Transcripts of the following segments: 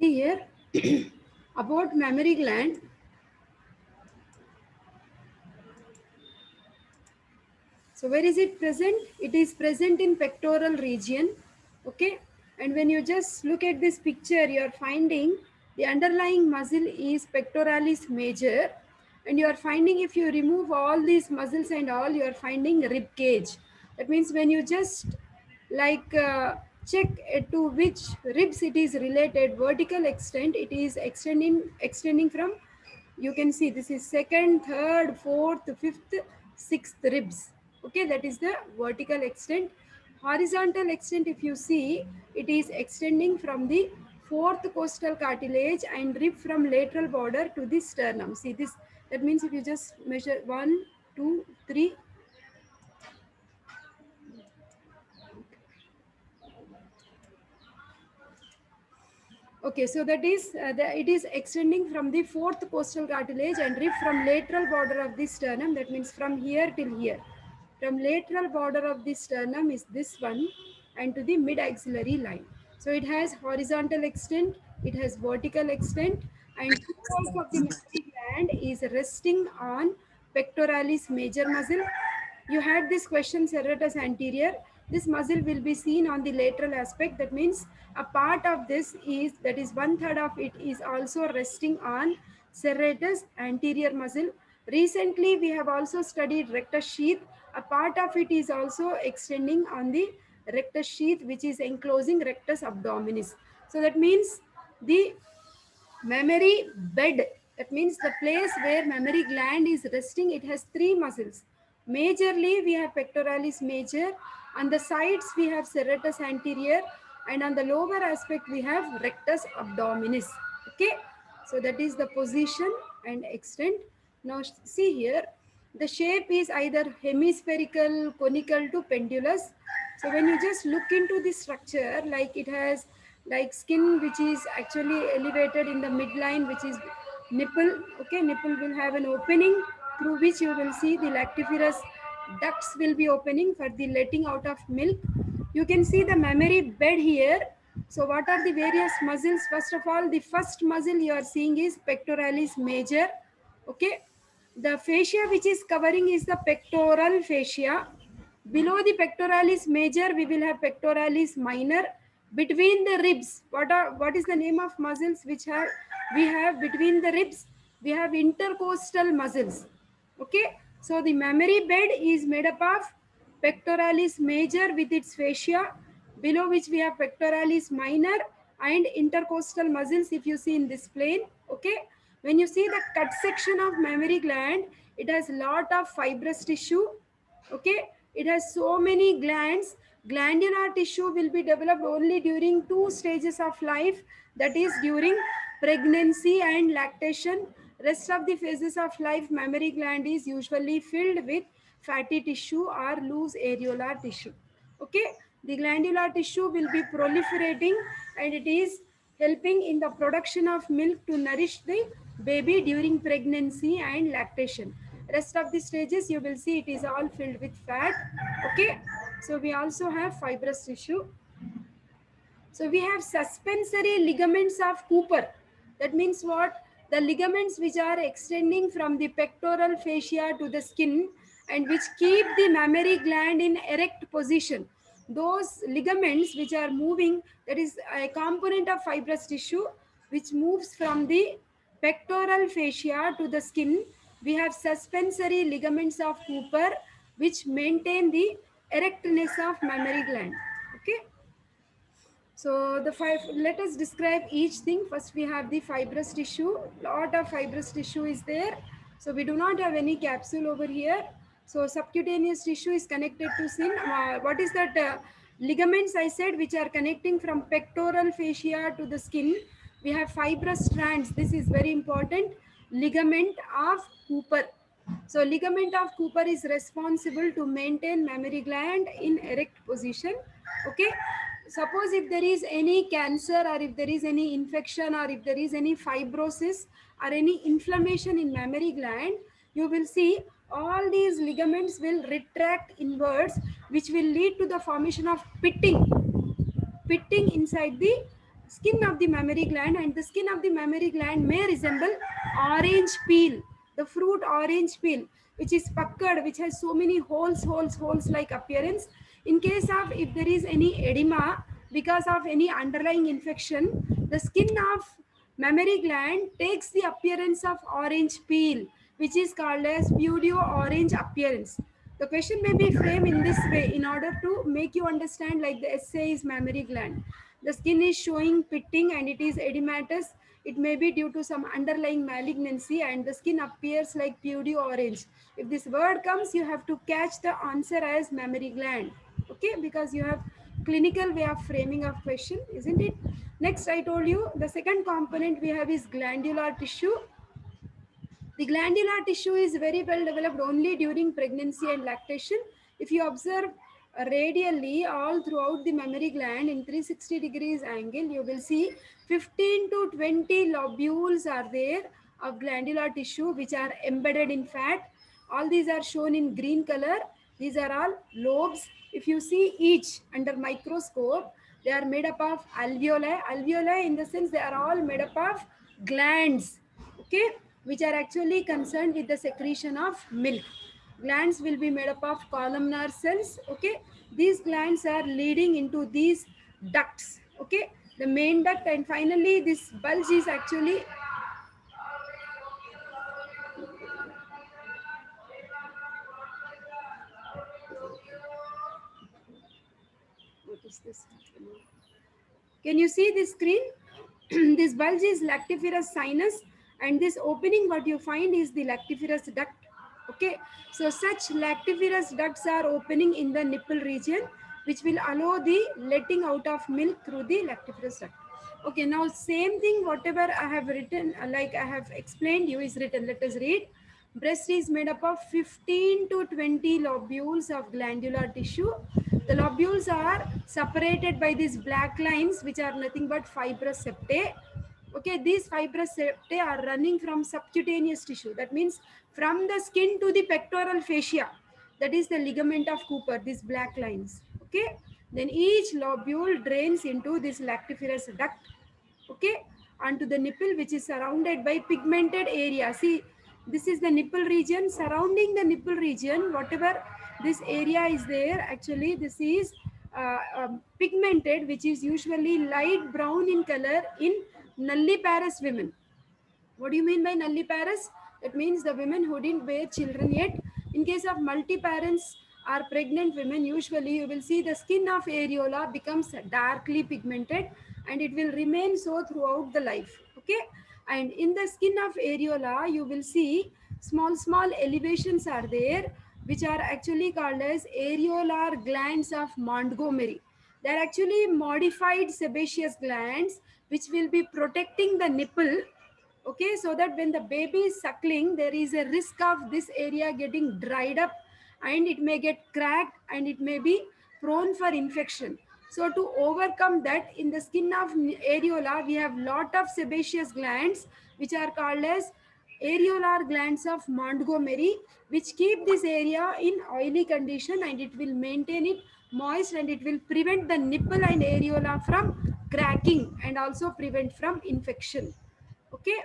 See here about mammary gland. So where is it present? It is present in pectoral region. Okay. And when you just look at this picture, you are finding the underlying muscle is pectoralis major. And you are finding if you remove all these muscles and all, you are finding rib cage. That means when you just like check to which ribs it is related, vertical extent, it is extending from, you can see this is second, third, fourth, fifth, sixth ribs. Okay, that is the vertical extent. Horizontal extent, if you see, it is extending from the fourth costal cartilage and rib from lateral border to the sternum. See this, that means if you just measure 1, 2, 3. Okay, so that is it is extending from the fourth costal cartilage and rib from lateral border of the sternum. That means from here till here. From lateral border of the sternum is this one, and to the mid axillary line. So it has horizontal extent, it has vertical extent, and two walls of the mammary gland is resting on pectoralis major muscle. You had this question, serratus anterior. This muscle will be seen on the lateral aspect. That means a part of this is, that is one third of it is also resting on serratus anterior muscle. Recently we have also studied rectus sheath. A part of it is also extending on the rectus sheath, which is enclosing rectus abdominis. So that means the mammary bed, that means the place where mammary gland is resting, it has three muscles. Majorly we have pectoralis major, on the sides we have serratus anterior, and on the lower aspect we have rectus abdominis. Okay, so that is the position and extent. Now see here, the shape is either hemispherical, conical to pendulous. So when you just look into the structure, like it has like skin which is actually elevated in the midline, which is nipple. Okay, nipple will have an opening through which you will see the lactiferous ducts will be opening for the letting out of milk. You can see the mammary bed here. So what are the various muscles? First of all, the first muscle you are seeing is pectoralis major. Okay, the fascia which is covering is the pectoral fascia. Below the pectoralis major we will have pectoralis minor. Between the ribs, what is the name of muscles which have we have between the ribs? We have intercostal muscles. Okay, so the mammary bed is made up of pectoralis major with its fascia, below which we have pectoralis minor and intercostal muscles, if you see in this plane. Okay, when you see the cut section of mammary gland, it has lot of fibrous tissue. Okay, it has so many glands. Glandular tissue will be developed only during two stages of life, that is during pregnancy and lactation. Rest of the phases of life, mammary gland is usually filled with fatty tissue or loose areolar tissue. Okay, the glandular tissue will be proliferating and it is helping in the production of milk to nourish the baby during pregnancy and lactation. Rest of the stages you will see it is all filled with fat. Okay, so we also have fibrous tissue. So we have suspensory ligaments of Cooper. That means what? The ligaments which are extending from the pectoral fascia to the skin and which keep the mammary gland in erect position. Those ligaments which are moving, that is a component of fibrous tissue which moves from the pectoral fascia to the skin. We have suspensory ligaments of Cooper which maintain the erectness of mammary gland. Okay. So the let us describe each thing. First we have the fibrous tissue. Lot of fibrous tissue is there. So we do not have any capsule over here. So subcutaneous tissue is connected to skin. What is that? Ligaments I said which are connecting from pectoral fascia to the skin. We have fibrous strands. This is very important. Ligament of Cooper. So ligament of Cooper is responsible to maintain mammary gland in erect position. Okay. Suppose if there is any cancer or if there is any infection or if there is any fibrosis or any inflammation in mammary gland, you will see all these ligaments will retract inwards, which will lead to the formation of pitting inside the skin of the mammary gland, and the skin of the mammary gland may resemble orange peel, the fruit orange peel, which is puckered, which has so many holes like appearance. In case of if there is any edema because of any underlying infection, the skin of mammary gland takes the appearance of orange peel, which is called as pseudo orange appearance. The question may be framed in this way in order to make you understand, like the essay is mammary gland. The skin is showing pitting and it is edematous. It may be due to some underlying malignancy and the skin appears like pseudo orange. If this word comes, you have to catch the answer as mammary gland. Okay, because you have clinical way of framing of question, isn't it? Next, I told you the second component we have is glandular tissue. The glandular tissue is very well developed only during pregnancy and lactation. If you observe radially all throughout the mammary gland in 360 degrees angle, you will see 15 to 20 lobules are there of glandular tissue which are embedded in fat. All these are shown in green color. These are all lobes. If you see each under microscope, they are made up of alveoli. Alveoli in the sense they are all made up of glands, okay, which are actually concerned with the secretion of milk. Glands will be made up of columnar cells, okay. These glands are leading into these ducts, okay, the main duct, and finally this bulge is actually, what is this? Can you see this screen? This bulge is lactiferous sinus, and this opening what you find is the lactiferous duct. Okay, so such lactiferous ducts are opening in the nipple region, which will allow the letting out of milk through the lactiferous duct. Okay, now same thing whatever I have written, like I have explained you is written. Let us read. Breast is made up of 15 to 20 lobules of glandular tissue. The lobules are separated by these black lines, which are nothing but fibrous septae. Okay, these fibrous septae are running from subcutaneous tissue. That means from the skin to the pectoral fascia. That is the ligament of Cooper, these black lines. Okay, then each lobule drains into this lactiferous duct, okay, onto the nipple, which is surrounded by pigmented area. See, this is the nipple region. Surrounding the nipple region, whatever this area is there, actually this is pigmented, which is usually light brown in color in nulliparous women. What do you mean by nulliparous? That means the women who didn't bear children yet. In case of multiparents or pregnant women, usually you will see the skin of areola becomes darkly pigmented and it will remain so throughout the life. Okay. And in the skin of areola, you will see small elevations are there, which are actually called as areolar glands of Montgomery. They are actually modified sebaceous glands which will be protecting the nipple, okay, so that when the baby is suckling there is a risk of this area getting dried up and it may get cracked and it may be prone for infection. So to overcome that, in the skin of areola we have lot of sebaceous glands which are called as areolar glands of Montgomery, which keep this area in oily condition and it will maintain it moist and it will prevent the nipple and areola from cracking and also prevent from infection. Okay,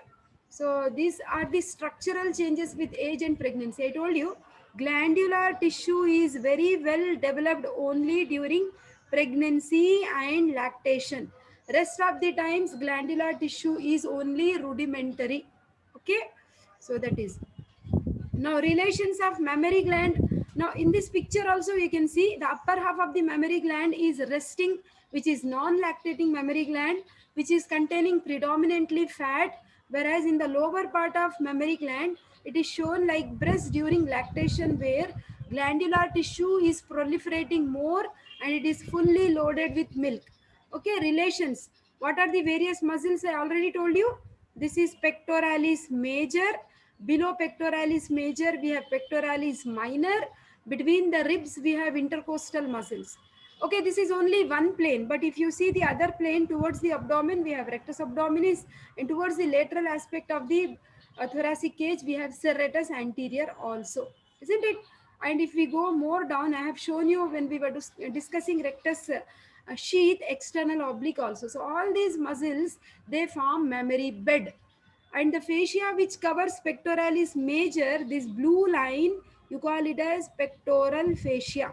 so these are the structural changes with age and pregnancy. I told you glandular tissue is very well developed only during pregnancy and lactation. Rest of the times glandular tissue is only rudimentary. Okay, so that is. Now relations of mammary gland. Now in this picture also you can see the upper half of the mammary gland is resting, which is non-lactating mammary gland, which is containing predominantly fat, whereas in the lower part of mammary gland it is shown like breast during lactation, where glandular tissue is proliferating more and it is fully loaded with milk. Okay, relations. What are the various muscles? I already told you. This is pectoralis major. Below pectoralis major, we have pectoralis minor. Between the ribs, we have intercostal muscles. Okay, this is only one plane, but if you see the other plane towards the abdomen, we have rectus abdominis, and towards the lateral aspect of the thoracic cage, we have serratus anterior also, isn't it? And if we go more down, I have shown you when we were discussing rectus sheath, external oblique also. So all these muscles, they form mammary bed. And the fascia which covers pectoralis major, this blue line, you call it as pectoral fascia.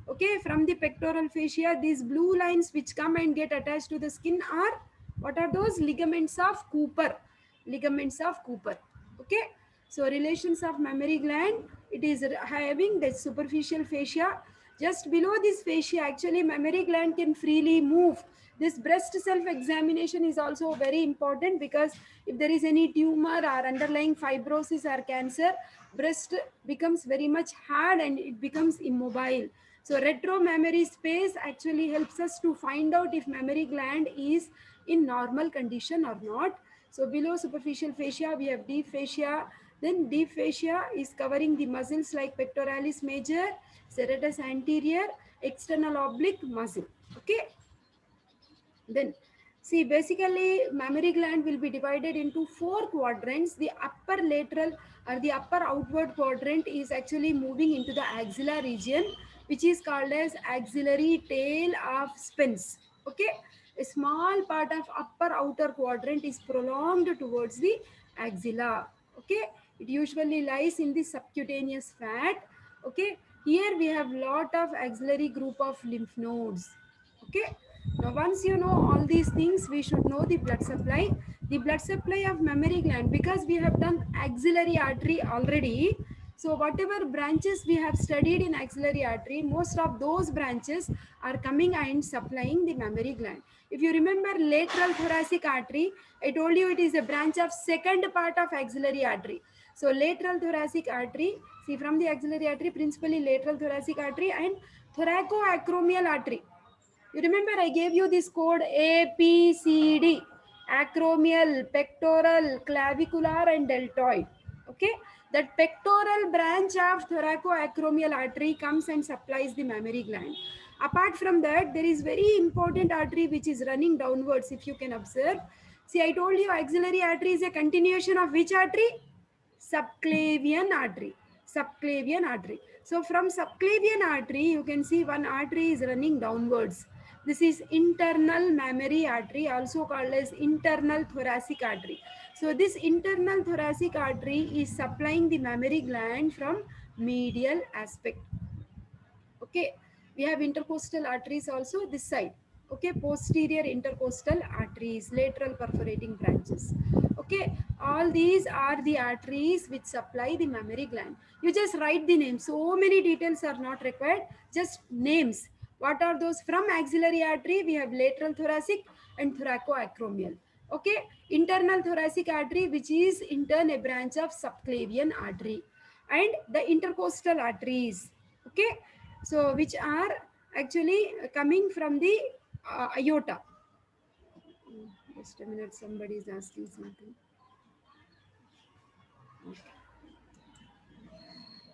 Okay, from the pectoral fascia, these blue lines which come and get attached to the skin are, what are those? Ligaments of Cooper. Ligaments of Cooper. Okay, so relations of mammary gland, it is having the superficial fascia. Just below this fascia, actually mammary gland can freely move. This breast self examination is also very important, because if there is any tumor or underlying fibrosis or cancer, breast becomes very much hard and it becomes immobile. So retromammary space actually helps us to find out if mammary gland is in normal condition or not. So below superficial fascia, we have deep fascia. Then deep fascia is covering the muscles like pectoralis major, serratus anterior, external oblique muscle. Okay. Then see, basically mammary gland will be divided into four quadrants. The upper lateral or the upper outward quadrant is actually moving into the axilla region, which is called as axillary tail of Spence. Okay, a small part of upper outer quadrant is prolonged towards the axilla. Okay, it usually lies in the subcutaneous fat. Okay, here we have lot of axillary group of lymph nodes. Okay, now once you know all these things, we should know the blood supply. The blood supply of mammary gland, because we have done axillary artery already, so whatever branches we have studied in axillary artery, most of those branches are coming and supplying the mammary gland. If you remember lateral thoracic artery, I told you it is a branch of second part of axillary artery. So lateral thoracic artery, see, from the axillary artery, principally lateral thoracic artery and thoracoacromial artery. You remember I gave you this code A, P, C, D: acromial, pectoral, clavicular, and deltoid. Okay, that pectoral branch of thoracoacromial artery comes and supplies the mammary gland. Apart from that, there is very important artery which is running downwards. If you can observe, see, I told you axillary artery is a continuation of which artery? Subclavian artery. Subclavian artery. So from subclavian artery, you can see one artery is running downwards. This is internal mammary artery, also called as internal thoracic artery. So this internal thoracic artery is supplying the mammary gland from medial aspect. Okay, we have intercostal arteries also this side. Okay, posterior intercostal arteries, lateral perforating branches. Okay, all these are the arteries which supply the mammary gland. You just write the name. So many details are not required, just names. What are those? From axillary artery, we have lateral thoracic and thoracoacromial. Okay, internal thoracic artery, which is in turn a branch of subclavian artery, and the intercostal arteries. Okay, so which are actually coming from the aorta. Just a minute, somebody is asking something. Okay.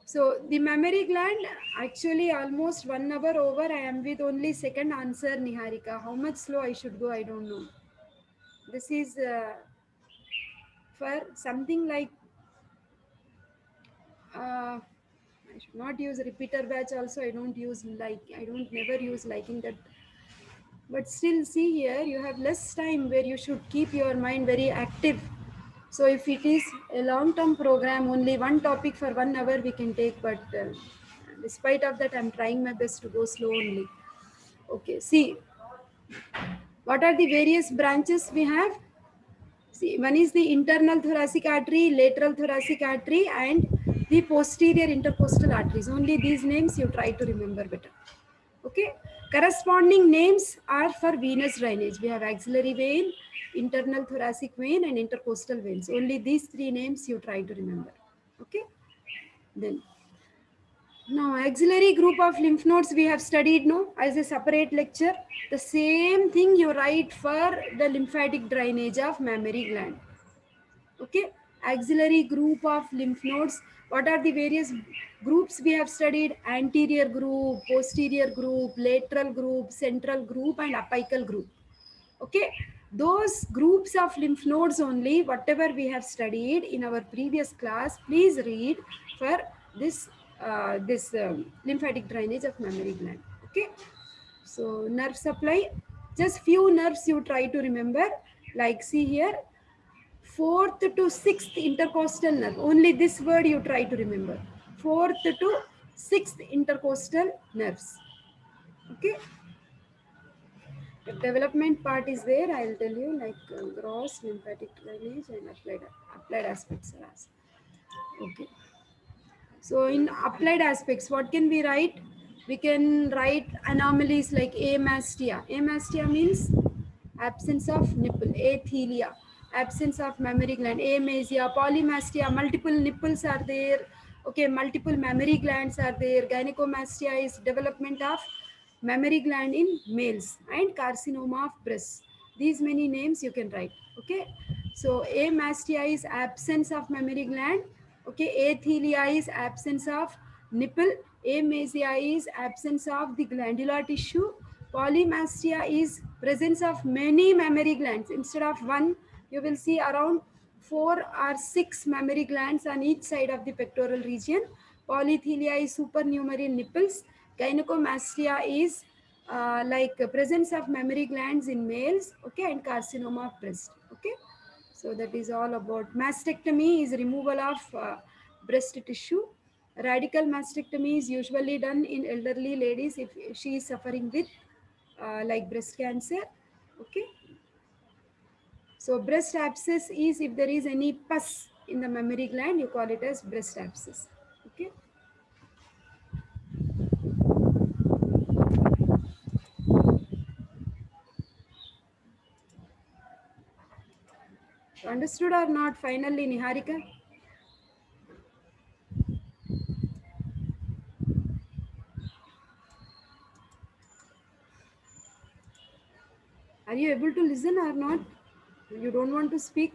So the mammary gland, actually almost 1 hour over. I am with only second answer, Niharika. How much slow I should go, I don't know. This is for something like I should not use repeater batch also. I don't use like, I don't never use liking that. But still, see here, you have less time where you should keep your mind very active. So if it is a long-term program, only one topic for 1 hour we can take. But despite of that, I'm trying my best to go slow only. Okay, see, what are the various branches we have? See, one is the internal thoracic artery, lateral thoracic artery, and the posterior intercostal arteries. Only these names you try to remember better. Okay, corresponding names are for venous drainage. We have axillary vein, internal thoracic vein, and intercostal veins. Only these three names you try to remember. Okay, then now axillary group of lymph nodes we have studied, no, as a separate lecture. The same thing you write for the lymphatic drainage of mammary gland. Okay, axillary group of lymph nodes. What are the various groups we have studied? Anterior group, posterior group, lateral group, central group, and apical group. Okay, those groups of lymph nodes only, whatever we have studied in our previous class, please read for this lymphatic drainage of mammary gland. Okay, So nerve supply, just few nerves you try to remember. Like see here, fourth to sixth intercostal nerve. Only this word you try to remember. Fourth to sixth intercostal nerves. Okay. The development part is there. I'll tell you like gross lymphatic drainage and applied aspects are asked. Okay. So in applied aspects, what can we write? We can write anomalies like amastia. Amastia means absence of nipple. Athelia, absence of mammary gland. Amasia, polymastia, multiple nipples are there. Okay, multiple mammary glands are there. Gynecomastia is development of mammary gland in males, and carcinoma of breast. These many names you can write. Okay, so amastia is absence of mammary gland. Okay, athelia is absence of nipple. Amasia is absence of the glandular tissue. Polymastia is presence of many mammary glands. Instead of one, you will see around 4 or 6 mammary glands on each side of the pectoral region. Polythelia is supernumerary nipples. Gynecomastia is like presence of mammary glands in males. Okay, and carcinoma of breast. Okay, so that is all about mastectomy is removal of breast tissue. Radical mastectomy is usually done in elderly ladies if she is suffering with like breast cancer. Okay, so breast abscess is if there is any pus in the mammary gland, you call it as breast abscess. Okay, understood or not finally, Niharika? Are you able to listen or not? You don't want to speak?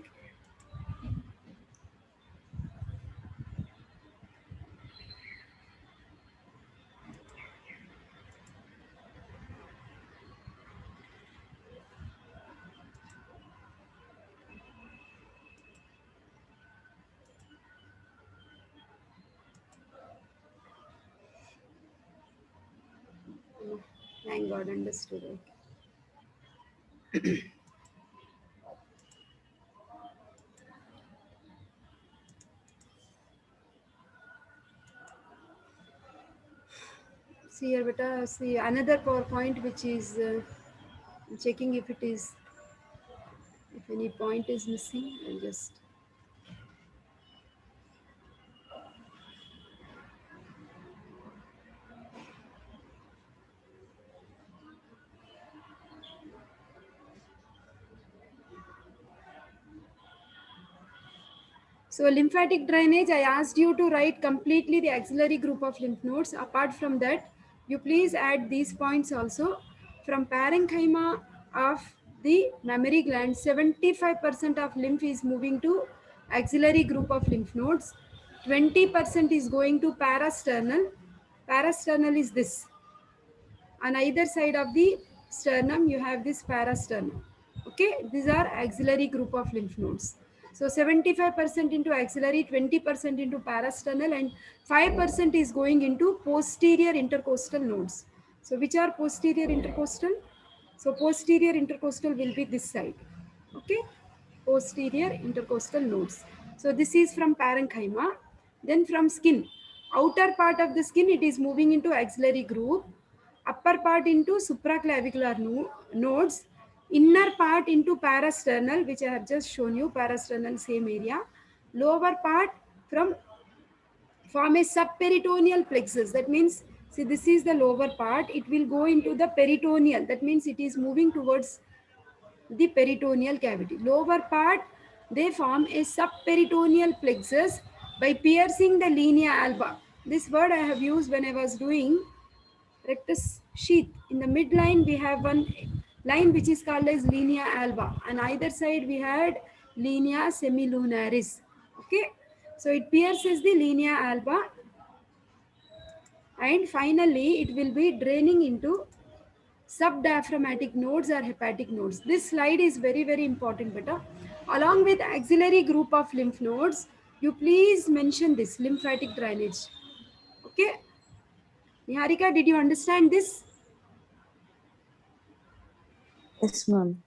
Oh, thank God, understood. Okay. See here, beta. See another PowerPoint which is checking if it is, if any point is missing. I'll just. So lymphatic drainage, I asked you to write completely the axillary group of lymph nodes. Apart from that, you please add these points also. From parenchyma of the mammary gland, 75% of lymph is moving to axillary group of lymph nodes. 20% is going to parasternal. Parasternal is this. On either side of the sternum, you have this parasternum. Okay, these are axillary group of lymph nodes. So 75% into axillary, 20% into parasternal, and 5% is going into posterior intercostal nodes. So which are posterior intercostal? So posterior intercostal will be this side. Okay, posterior intercostal nodes. So this is from parenchyma. Then from skin, outer part of the skin, it is moving into axillary group. Upper part into supraclavicular nodes. Inner part into parasternal, which I have just shown you, parasternal same area. Lower part from form a subperitoneal plexus. That means, see, this is the lower part. It will go into the peritoneal. That means it is moving towards the peritoneal cavity. Lower part, they form a subperitoneal plexus by piercing the linea alba. This word I have used when I was doing rectus sheath. In the midline, we have one line which is called as linea alba. On either side, we had linea semilunaris. Okay, so it pierces the linea alba, and finally, it will be draining into subdiaphragmatic nodes or hepatic nodes. This slide is very, very important, beta. Along with axillary group of lymph nodes, you please mention this lymphatic drainage. Okay. Niharika, did you understand this? Yes, ma'am.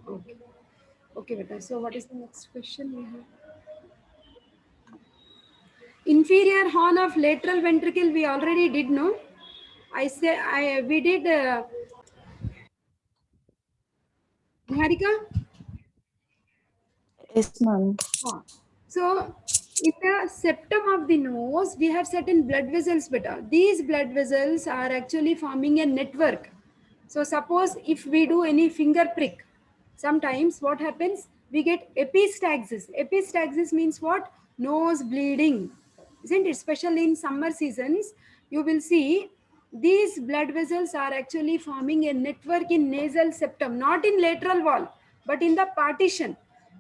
Okay. Okay, beta. So what is the next question we have? Inferior horn of lateral ventricle we already did, no? I say I we did Niharika? Yes, ma'am. Ah. So, in the septum of the nose, we have certain blood vessels, beta. These blood vessels are actually forming a network. So, suppose if we do any finger prick, sometimes what happens? We get epistaxis. Epistaxis means what? Nose bleeding. Isn't it? Especially in summer seasons, you will see these blood vessels are actually forming a network in nasal septum, not in lateral wall, but in the partition.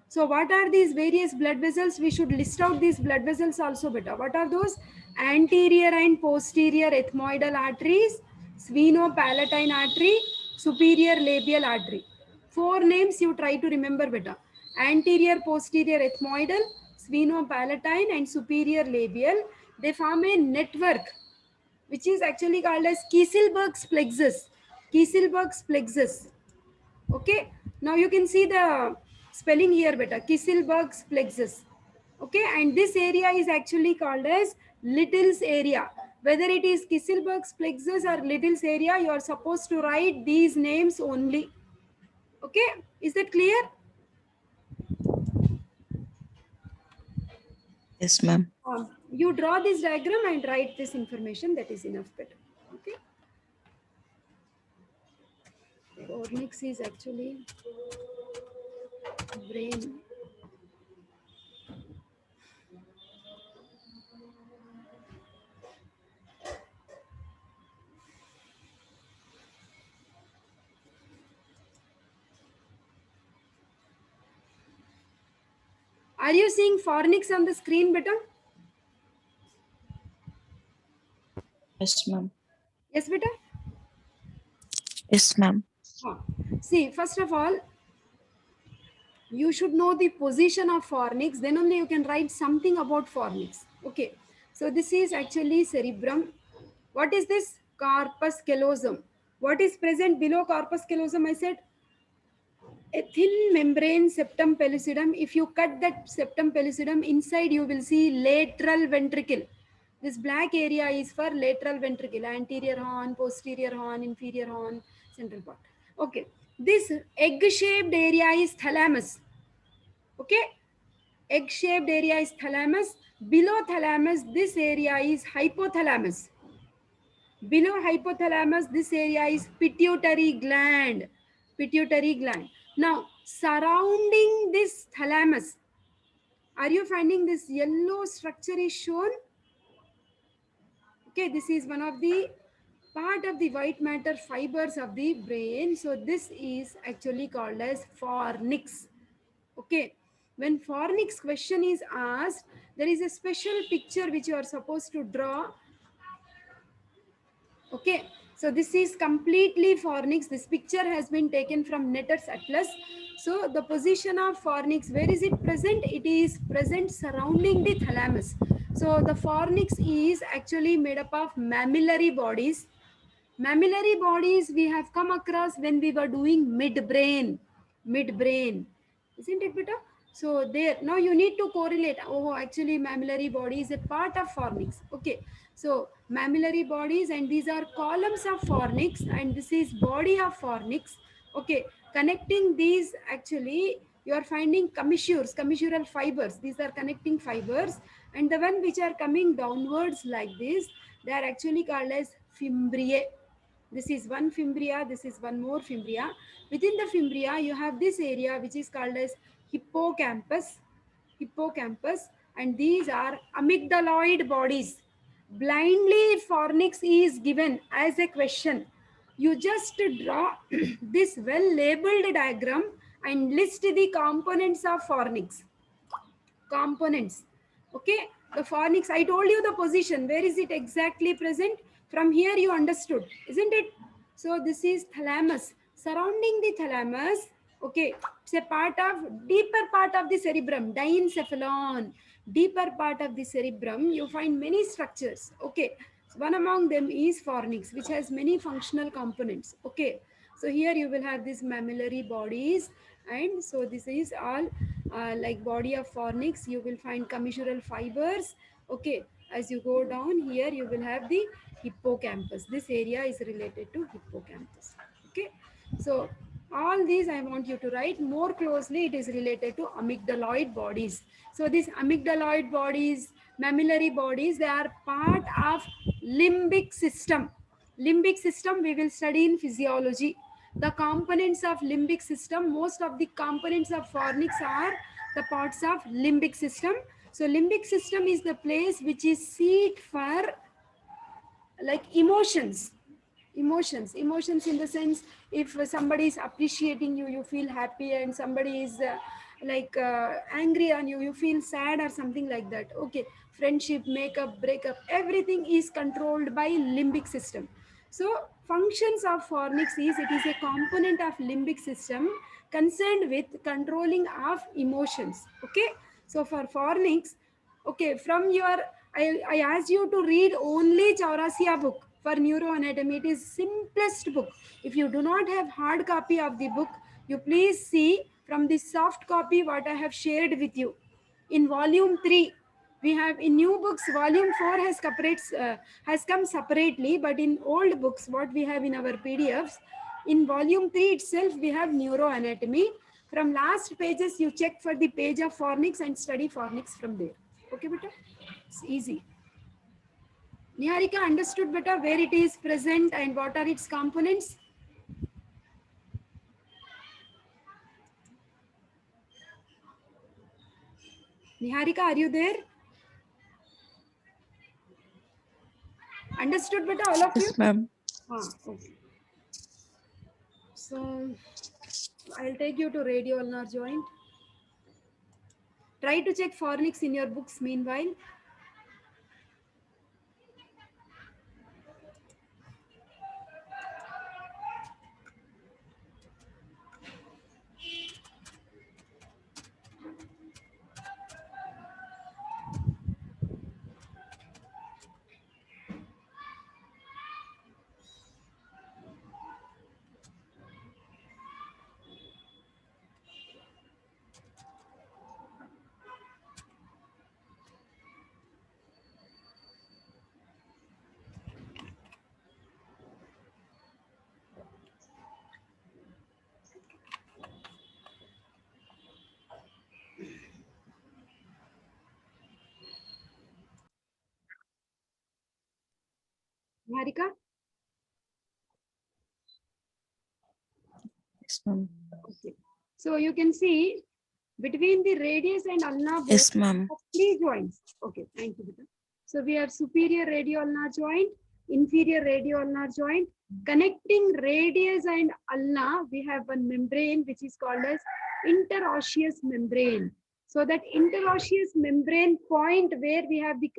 So what are these various blood vessels? We should list out these blood vessels also better. What are those? Anterior and posterior ethmoidal arteries, sphenopalatine artery, superior labial artery. Four names you try to remember better. Anterior, posterior ethmoidal, sphenopalatine and superior labial. They form a network which is actually called as Kieselberg's plexus. Kieselberg's plexus. Okay, now you can see the spelling here better. Kieselberg's plexus. Okay, and this area is actually called as Little's area. Whether it is Kieselberg's plexus or Little's area, you are supposed to write these names only. Okay, is that clear? Yes, ma'am. You draw this diagram and write this information. That is enough better. Okay, Fornix is actually brain. Are you seeing Fornix on the screen better? Yes, ma'am. Yes, better. Yes, ma'am. See, first of all, you should know the position of fornix, then only you can write something about fornix. Okay, so this is actually cerebrum. What is this? Corpus callosum. What is present below corpus callosum? I said a thin membrane septum pellucidum. If you cut that septum pellucidum, inside you will see lateral ventricle. This black area is for lateral ventricle, anterior horn, posterior horn, inferior horn, central part. Okay, this egg shaped area is thalamus. Okay, egg shaped area is thalamus. Below thalamus, this area is hypothalamus. Below hypothalamus, this area is pituitary gland. Pituitary gland. Now, surrounding this thalamus, are you finding this yellow structure is shown? Okay, this is one of the part of the white matter fibers of the brain. So this is actually called as fornix. Okay, when fornix question is asked, there is a special picture which you are supposed to draw. Okay, so this is completely fornix. This picture has been taken from Netter's Atlas. So the position of fornix, where is it present? It is present surrounding the thalamus. So the fornix is actually made up of mammillary bodies. Mammillary bodies we have come across when we were doing midbrain. Midbrain. Isn't it better? So there, now you need to correlate. Oh, actually mammillary body is a part of fornix. Okay. So mammillary bodies and these are columns of fornix and this is body of fornix. Okay. Connecting these actually you are finding commissures, commissural fibers. These are connecting fibers and the one which are coming downwards like this, they are actually called as fimbriae. This is one fimbria, this is one more fimbria. Within the fimbria, you have this area which is called as hippocampus. Hippocampus, and these are amygdaloid bodies. Blindly, if fornix is given as a question, you just draw this well labeled diagram and list the components of fornix. Components. Okay, the fornix, I told you the position. Where is it exactly present? From here you understood, isn't it? So this is thalamus. Surrounding the thalamus, okay, it's a part of deeper part of the cerebrum, diencephalon. Deeper part of the cerebrum, you find many structures. Okay, so one among them is fornix, which has many functional components. Okay, So here you will have these mammillary bodies, and so this is all like body of fornix. You will find commissural fibers. Okay, as you go down here, you will have the hippocampus. This area is related to hippocampus. Okay, so all these I want you to write more closely. It is related to amygdaloid bodies. So these amygdaloid bodies, mammillary bodies, they are part of limbic system. Limbic system we will study in physiology. The components of limbic system, most of the components of fornix are the parts of limbic system. So limbic system is the place which is seat for like emotions in the sense, if somebody is appreciating you, you feel happy, and somebody is angry on you, you feel sad or something like that. Okay, friendship, makeup, breakup, everything is controlled by limbic system. So functions of fornix is, it is a component of limbic system concerned with controlling of emotions. Okay, so for fornix, okay, from your, I asked you to read only Chaurasia book for neuroanatomy. It is simplest book. If you do not have hard copy of the book, you please see from the soft copy what I have shared with you. In volume 3, we have, in new books, volume 4 has come separately, but in old books, what we have in our PDFs, in volume 3 itself, we have neuroanatomy. From last pages, you check for the page of fornix and study fornix from there. Okay, beta? It's easy. Niharika, understood beta where it is present and what are its components? Niharika, are you there? Understood beta, all of you? Yes, ma'am. Okay. So I'll take you to radio ulnar joint. Try to check fornix in your books meanwhile. Niharika? Yes, ma'am. Okay. So you can see between the radius and ulna bone, Yes, ma'am. 3 joints. Okay, thank you, beta. So we have superior radioulnar joint, inferior radioulnar joint. Connecting radius and ulna, we have one membrane which is called as interosseous membrane. So that interosseous membrane point where we have the,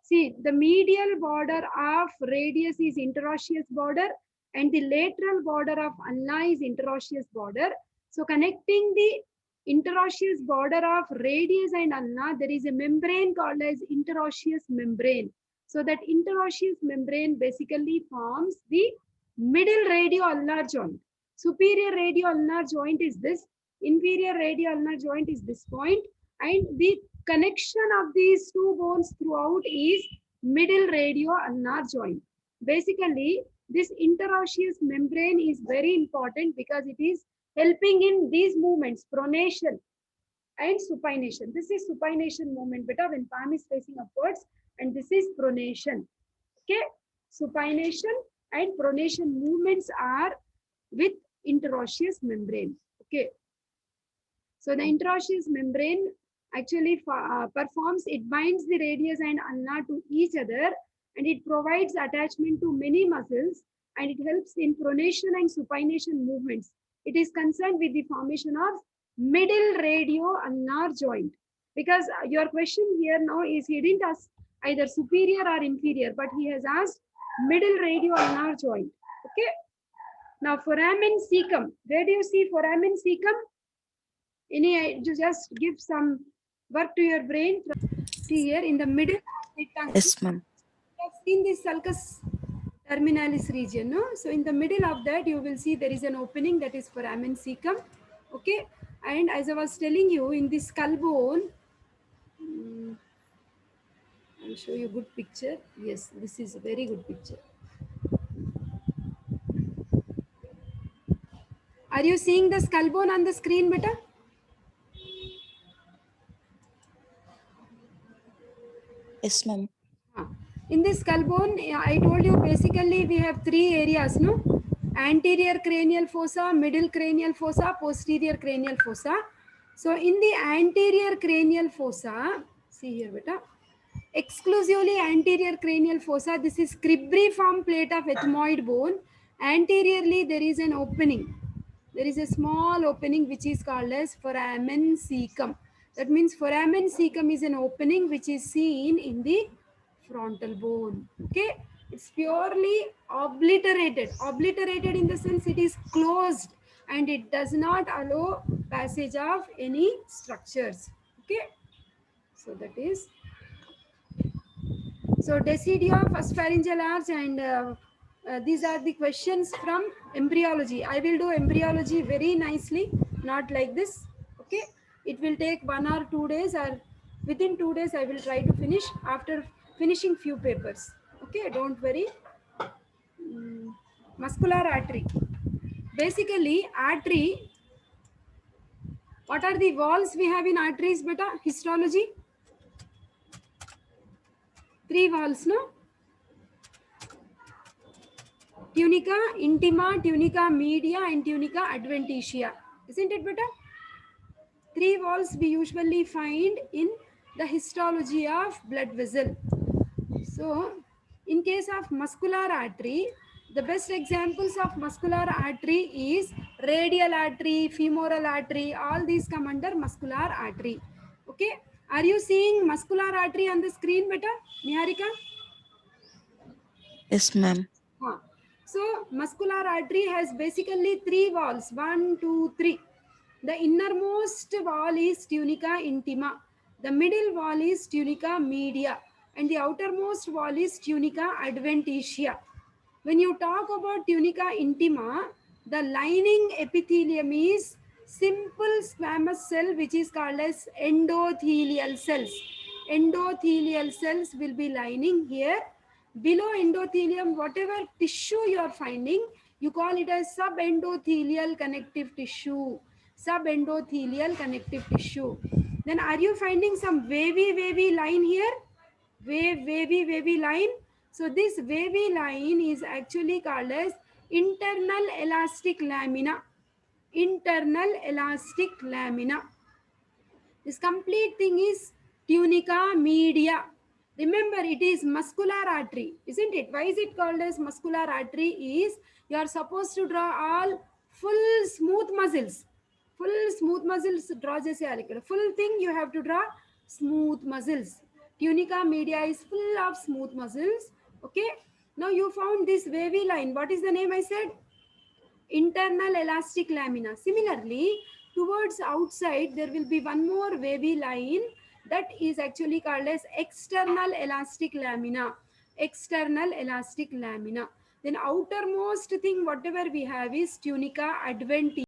see, the medial border of radius is interosseous border and the lateral border of ulna is interosseous border. So connecting the interosseous border of radius and ulna, there is a membrane called as interosseous membrane. So that interosseous membrane basically forms the middle radioulnar joint. Superior radioulnar joint is this, inferior radioulnar joint is this point, and the connection of these two bones throughout is middle radioulnar joint. Basically, this interosseous membrane is very important because it is helping in these movements, pronation and supination. This is supination movement, beta, when palm is facing upwards, and this is pronation. Okay, supination and pronation movements are with interosseous membrane. Okay, so the interosseous membrane actually performs, it binds the radius and ulna to each other, and it provides attachment to many muscles, and it helps in pronation and supination movements. It is concerned with the formation of middle radioulnar joint. Because your question here now is, he didn't ask either superior or inferior, but he has asked middle radioulnar joint. Okay. Now foramen cecum. Where do you see foramen cecum? Any, just give some work to your brain. See here in the middle of the tongue. Yes, ma'am. You have seen this sulcus terminalis region, no? So in the middle of that, you will see there is an opening, that is foramen cecum. Okay, and as I was telling you, in this skull bone, I'll show you a good picture. Yes, this is a very good picture. Are you seeing the skull bone on the screen, beta? Yes, ma'am. In this skull bone, I told you basically we have three areas, no? Anterior cranial fossa, middle cranial fossa, posterior cranial fossa. So in the anterior cranial fossa, see here, beta, exclusively anterior cranial fossa, this is cribriform plate of ethmoid bone. Anteriorly, there is an opening. There is a small opening which is called as foramen cecum. That means foramen cecum is an opening which is seen in the frontal bone. Okay, it's purely obliterated. Obliterated in the sense it is closed and it does not allow passage of any structures. Okay, so that is, so decidia, first pharyngeal arch, and these are the questions from embryology. I will do embryology very nicely, not like this. Okay, it will take 1 or 2 days, or within 2 days I will try to finish after finishing few papers. Okay, don't worry. Muscular artery. Basically, artery. What are the walls we have in arteries, beta? Histology. 3 walls, no? Tunica intima, tunica media, and tunica adventitia. Isn't it better? 3 walls we usually find in the histology of blood vessel. So, in case of muscular artery, the best examples of muscular artery is radial artery, femoral artery, all these come under muscular artery. Okay, are you seeing muscular artery on the screen, beta? Niharika? Yes, ma'am. Huh. So muscular artery has basically 3 walls, 1, 2, 3. The innermost wall is tunica intima, the middle wall is tunica media, and the outermost wall is tunica adventitia. When you talk about tunica intima, the lining epithelium is simple squamous cell which is called as endothelial cells. Endothelial cells will be lining here. Below endothelium, whatever tissue you are finding, you call it as subendothelial connective tissue. Subendothelial connective tissue. Then are you finding some wavy line here? Wavy line. So this wavy line is actually called as internal elastic lamina. Internal elastic lamina. This complete thing is tunica media. Remember, it is muscular artery, isn't it? Why is it called as muscular artery? Is you are supposed to draw all full smooth muscles. Full smooth muscles draw जैसे आ रही है. Full thing you have to draw smooth muscles. Tunica media is full of smooth muscles. Okay. Now you found this wavy line. What is the name I said? Internal elastic lamina. Similarly, towards outside, there will be one more wavy line that is actually called as external elastic lamina. External elastic lamina. Then outermost thing, whatever we have is tunica adventitia.